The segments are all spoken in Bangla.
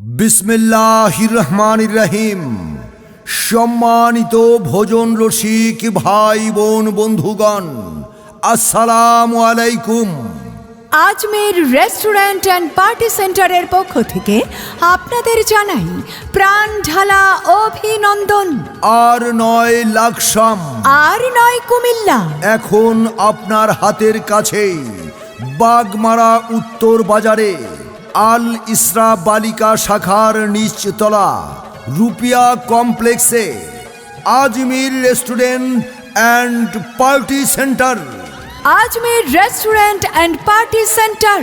বিসমিল্লাহির রহমানির রহিম। সম্মানিত ভোজন রসিক ভাই বোন বন্ধুগণ, আসসালামু আলাইকুম। আজমের রেস্টুরেন্ট অ্যান্ড পার্টি সেন্টারের পক্ষ থেকে আপনাদের জানাই প্রাণ ঢালা অভিনন্দন। আর নয় লাকসাম, আর নয় কুমিল্লা, এখন আপনার হাতের কাছেই বাগমারা উত্তর বাজারে আল ইসরা বালিকা শাখার নিচতলা রুপিয়া কমপ্লেক্সে Ajmer restaurant and party centre. Ajmer restaurant and party centre,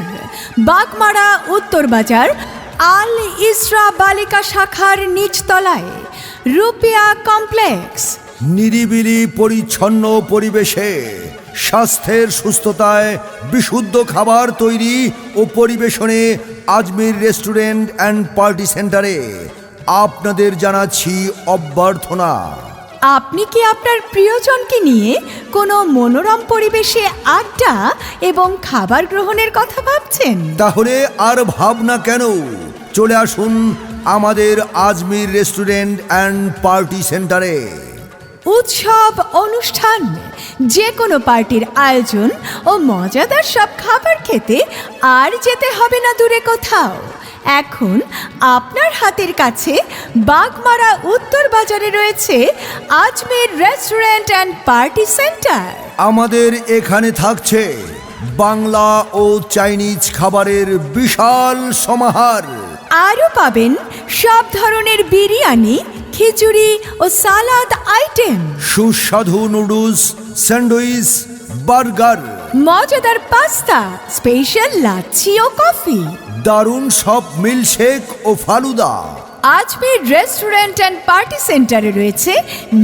Bagmara উত্তর বাজার, আল ইসরা বালিকা শাখার নিচতলায় রুপিয়া কমপ্লেক্স। নিরিবিলি পরিচ্ছন্ন পরিবেশে স্বাস্থ্যের সুস্থতায় বিশুদ্ধ খাবার তৈরি ও পরিবেশনে আজমির রেস্টুরেন্ট অ্যান্ড পার্টি সেন্টারে আপনাদের জানাচ্ছি অভ্যর্থনা। আপনি কি আপনার প্রিয়জনকে নিয়ে কোনো মনোরম পরিবেশে আড্ডা এবং খাবার গ্রহণের কথা ভাবছেন? তাহলে আর ভাবনা কেন, চলে আসুন আমাদের আজমির রেস্টুরেন্ট অ্যান্ড পার্টি সেন্টারে। উৎসব, অনুষ্ঠান, যে কোনো পার্টির আয়োজন ও মজাদার সব খাবার খেতে আর যেতে হবে না দূরে কোথাও। এখন আপনার হাতের কাছে বাগমারা উত্তর বাজারে রয়েছে Ajmer restaurant and party centre. আমাদের এখানে থাকছে বাংলা ও চাইনিজ খাবারের বিশাল সমাহার। আরও পাবেন সব ধরনের বিরিয়ানি, খিচুড়ি ও সালাদ আইটেম, সুস্বাদু নুডলস, স্যান্ডউইচ, বার্গার, মজাদার পাস্তা, স্পেশাল লাচ্ছি ও কফি, দারুণ সব মিল্কশেক ও falooda. Ajmer restaurant and party সেন্টারে রয়েছে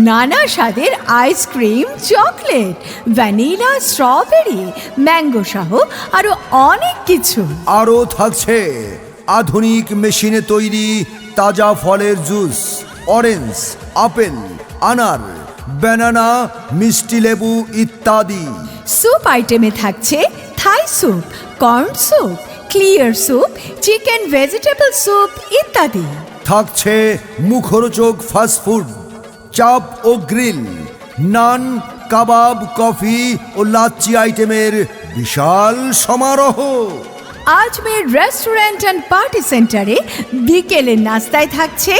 নানা স্বাদের ice cream, chocolate, vanilla, strawberry, mango সহ আরও অনেক কিছু। আরও থাকছে আধুনিক মেশিনে তৈরি তাজা ফলের জুস, অরেঞ্জ, আপেল, আনার, ব্যানানা, মিষ্টি লেবু ইত্যাদি। স্যুপ আইটেমে থাকছে Thai soup, corn soup, clear soup, chicken vegetable soup ইত্যাদি। থাকছে মুখরোচক ফাস্টফুড, চাপ ও গ্রিল, নান, কাবাব, কফি ও লাচ্ছি আইটেমের বিশাল সমারোহ। আজমের রেস্টুরেন্ট অ্যান্ড পার্টি সেন্টারে বিকেলের নাস্তায় থাকছে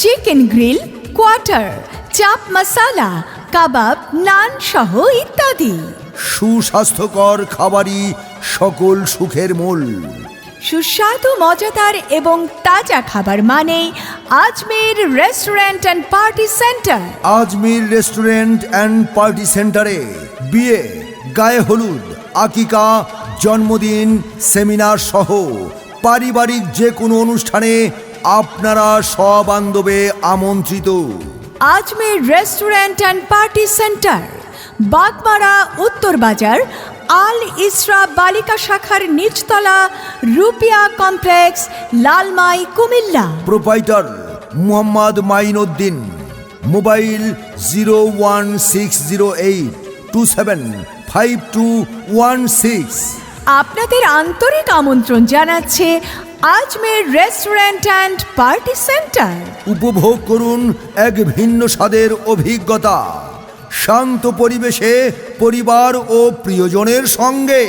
চিকেন গ্রিল, কোয়ার্টার, চাপ মশালা, কাবাব, নান সহ ইত্যাদি। সুস্বাস্থ্যকর খাবারই সকল সুখের মূল। সুস্বাদু, মজাদার এবং তাজা খাবার মানেই Ajmer restaurant and party centre. Ajmer restaurant and party সেন্টারে বিয়ে, গায়ে হলুদ, আকিকা, জন্মদিন, সেমিনার সহ পারিবারিক যে কোনো অনুষ্ঠানে আপনারা সবান্ধবে আমন্ত্রিত। Ajmer restaurant and party centre, Bagmara উত্তর বাজার, আল ইসরা বালিকা শাখার নিচতলা Rupiya complex, Lalmai, Comilla. Proprietor Mohammad Mainuddin. Mobile 01608275216। আপনাদের আন্তরিক আমন্ত্রণ জানাচ্ছে Ajmer restaurant and party centre. উপভোগ করুন এক ভিন্ন স্বাদের অভিজ্ঞতা, শান্ত পরিবেশে পরিবার ও প্রিয়জনের সঙ্গে।